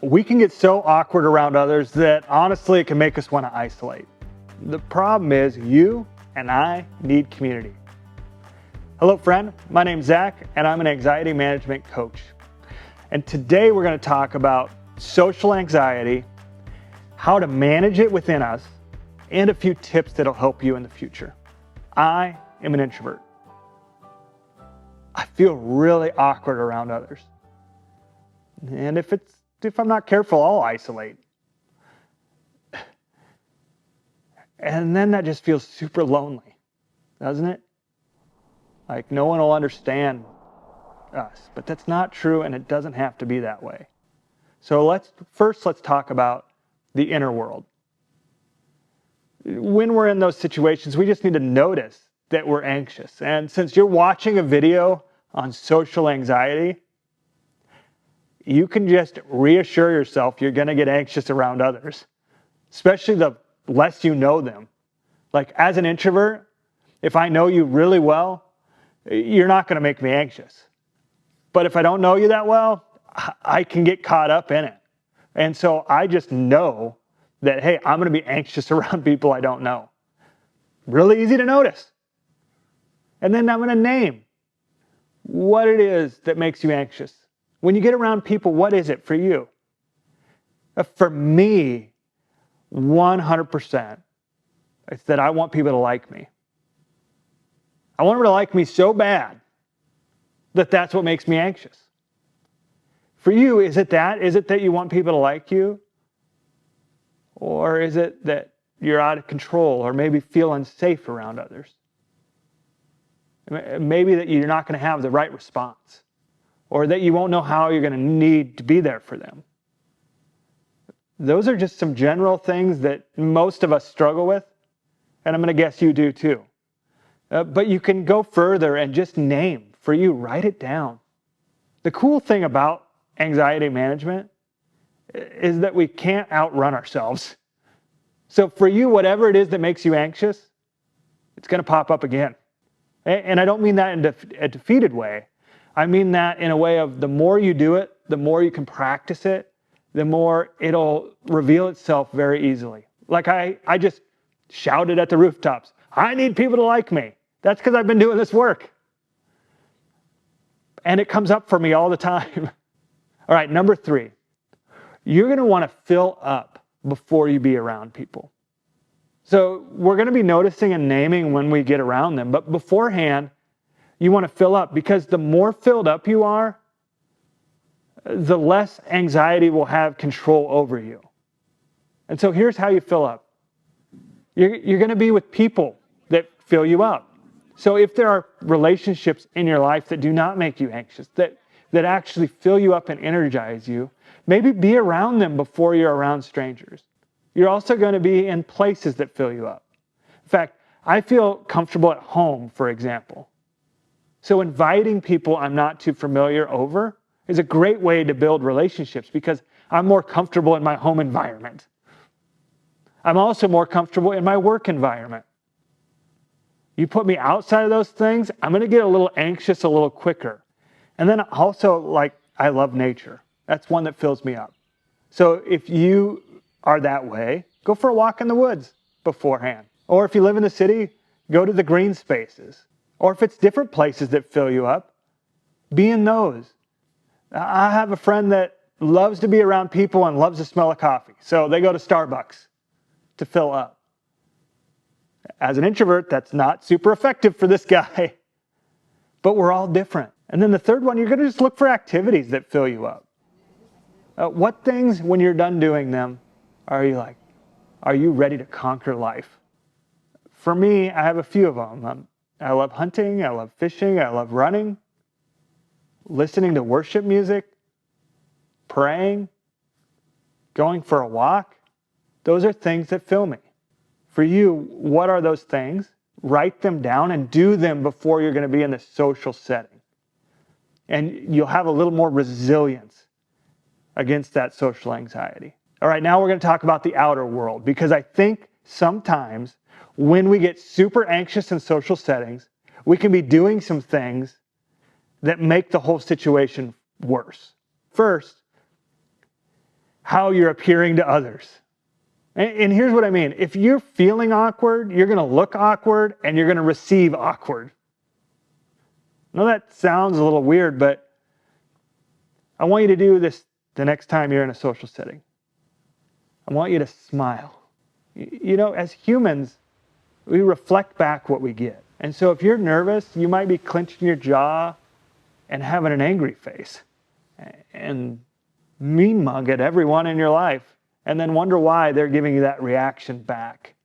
We can get so awkward around others that honestly it can make us want to isolate. The problem is you and I need community. Hello friend, my name's Zach and I'm an anxiety management coach. And today we're going to talk about social anxiety, how to manage it within us, and a few tips that'll help you in the future. I am an introvert. I feel really awkward around others. And if I'm not careful, I'll isolate. And then that just feels super lonely, doesn't it? Like no one will understand us, but that's not true and it doesn't have to be that way. So let's talk about the inner world. When we're in those situations, we just need to notice that we're anxious. And since you're watching a video on social anxiety, you can just reassure yourself you're going to get anxious around others, especially the less you know them. Like as an introvert, if I know you really well, you're not going to make me anxious. But if I don't know you that well, I can get caught up in it. And so I just know that, hey, I'm going to be anxious around people I don't know. Really easy to notice. And then I'm going to name what it is that makes you anxious. When you get around people, what is it for you? For me, 100%, it's that I want people to like me. I want them to like me so bad that that's what makes me anxious. For you, is it that? Is it that you want people to like you? Or is it that you're out of control or maybe feel unsafe around others? Maybe that you're not going to have the right response or that you won't know how you're going to need to be there for them. Those are just some general things that most of us struggle with, and I'm going to guess you do too. But you can go further and just name, for you, write it down. The cool thing about anxiety management is that we can't outrun ourselves. So for you, whatever it is that makes you anxious, it's going to pop up again. And I don't mean that in a defeated way. I mean that in a way of the more you do it, the more you can practice it, the more it'll reveal itself very easily. Like I just shouted at the rooftops, I need people to like me. That's because I've been doing this work. And it comes up for me all the time. All right, number 3. You're going to want to fill up before you be around people. So we're going to be noticing and naming when we get around them. But beforehand, you want to fill up because the more filled up you are, the less anxiety will have control over you. And so here's how you fill up. You're going to be with people that fill you up. So if there are relationships in your life that do not make you anxious, that actually fill you up and energize you, maybe be around them before you're around strangers. You're also going to be in places that fill you up. In fact, I feel comfortable at home, for example. So inviting people I'm not too familiar over is a great way to build relationships because I'm more comfortable in my home environment. I'm also more comfortable in my work environment. You put me outside of those things, I'm going to get a little anxious a little quicker. And then also, I love nature. That's one that fills me up. So if you are that way, go for a walk in the woods beforehand. Or if you live in the city, go to the green spaces. Or if it's different places that fill you up, be in those. I have a friend that loves to be around people and loves the smell of coffee. So they go to Starbucks to fill up. As an introvert, that's not super effective for this guy. But we're all different. And then the third one, you're going to just look for activities that fill you up. What things, when you're done doing them, are you like? Are you ready to conquer life? For me, I have a few of them. I love hunting, I love fishing, I love running, listening to worship music, praying, going for a walk. Those are things that fill me. For you, what are those things? Write them down and do them before you're going to be in the social setting. And you'll have a little more resilience against that social anxiety. All right, now we're going to talk about the outer world because I think sometimes when we get super anxious in social settings, we can be doing some things that make the whole situation worse. First, how you're appearing to others. And here's what I mean. If you're feeling awkward, you're going to look awkward and you're going to receive awkward. I know that sounds a little weird, but I want you to do this the next time you're in a social setting. I want you to smile. You know, as humans, we reflect back what we get. And so if you're nervous, you might be clenching your jaw and having an angry face and mean mug at everyone in your life, and then wonder why they're giving you that reaction back.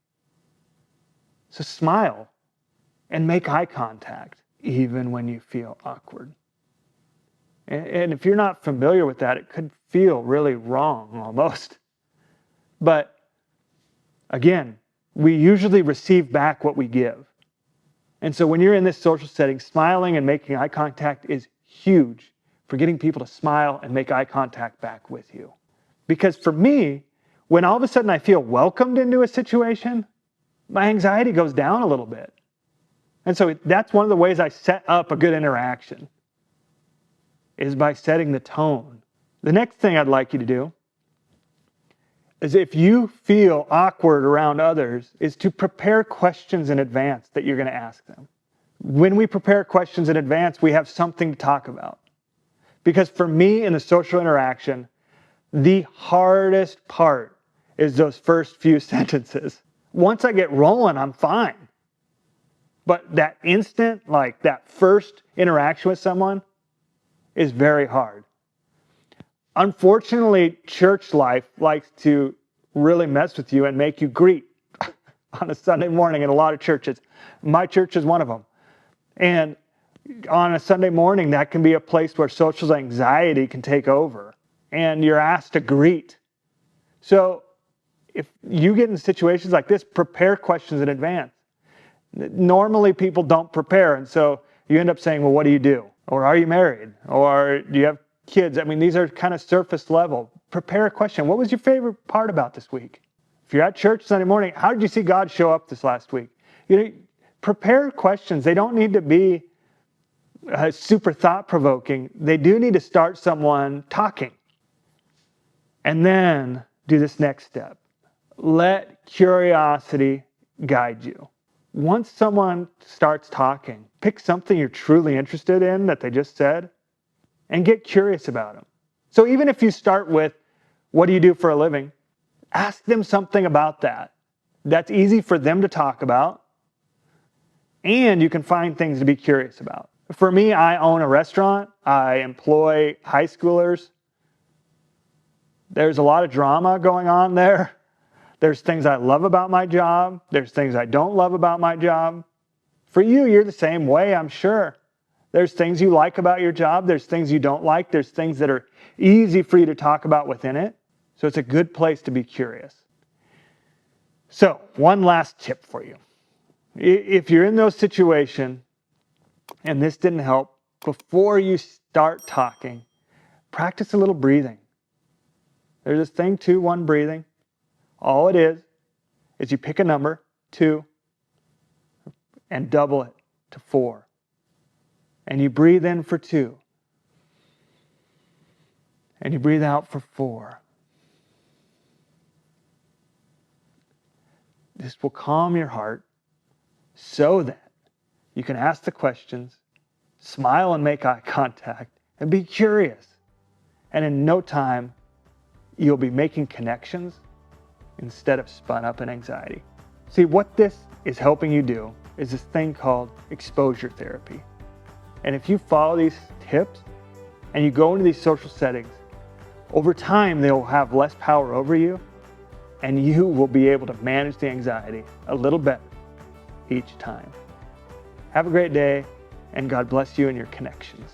So smile and make eye contact, even when you feel awkward. And if you're not familiar with that, it could feel really wrong almost. But again, we usually receive back what we give. And so when you're in this social setting, smiling and making eye contact is huge for getting people to smile and make eye contact back with you. Because for me, when all of a sudden I feel welcomed into a situation, my anxiety goes down a little bit. And so that's one of the ways I set up a good interaction, is by setting the tone. The next thing I'd like you to do is, if you feel awkward around others, is to prepare questions in advance that you're going to ask them. When we prepare questions in advance, we have something to talk about. Because for me in the social interaction, the hardest part is those first few sentences. Once I get rolling, I'm fine. But that instant, like that first interaction with someone, is very hard. Unfortunately, church life likes to really mess with you and make you greet on a Sunday morning in a lot of churches. My church is one of them. And on a Sunday morning, that can be a place where social anxiety can take over, and you're asked to greet. So if you get in situations like this, prepare questions in advance. Normally people don't prepare, and so you end up saying, well, what do you do? Or are you married? Or do you have kids? I mean, these are kind of surface level. Prepare a question. What was your favorite part about this week? If you're at church Sunday morning, how did you see God show up this last week? You know, prepare questions. They don't need to be super thought-provoking. They do need to start someone talking. And then do this next step. Let curiosity guide you. Once someone starts talking, pick something you're truly interested in that they just said and get curious about them. So even if you start with, what do you do for a living? Ask them something about that. That's easy for them to talk about, and you can find things to be curious about. For me, I own a restaurant. I employ high schoolers. There's a lot of drama going on there. There's things I love about my job. There's things I don't love about my job. For you, you're the same way, I'm sure. There's things you like about your job. There's things you don't like. There's things that are easy for you to talk about within it. So it's a good place to be curious. So one last tip for you. If you're in those situations and this didn't help, before you start talking, practice a little breathing. There's this thing, 2-1 breathing. All it is you pick a number, 2, and double it to 4. And you breathe in for 2. And you breathe out for 4. This will calm your heart so that you can ask the questions, smile and make eye contact, and be curious. And in no time, you'll be making connections instead of spun up in anxiety. See, what this is helping you do is this thing called exposure therapy. And if you follow these tips and you go into these social settings, over time they will have less power over you, and you will be able to manage the anxiety a little better each time. Have a great day, and God bless you and your connections.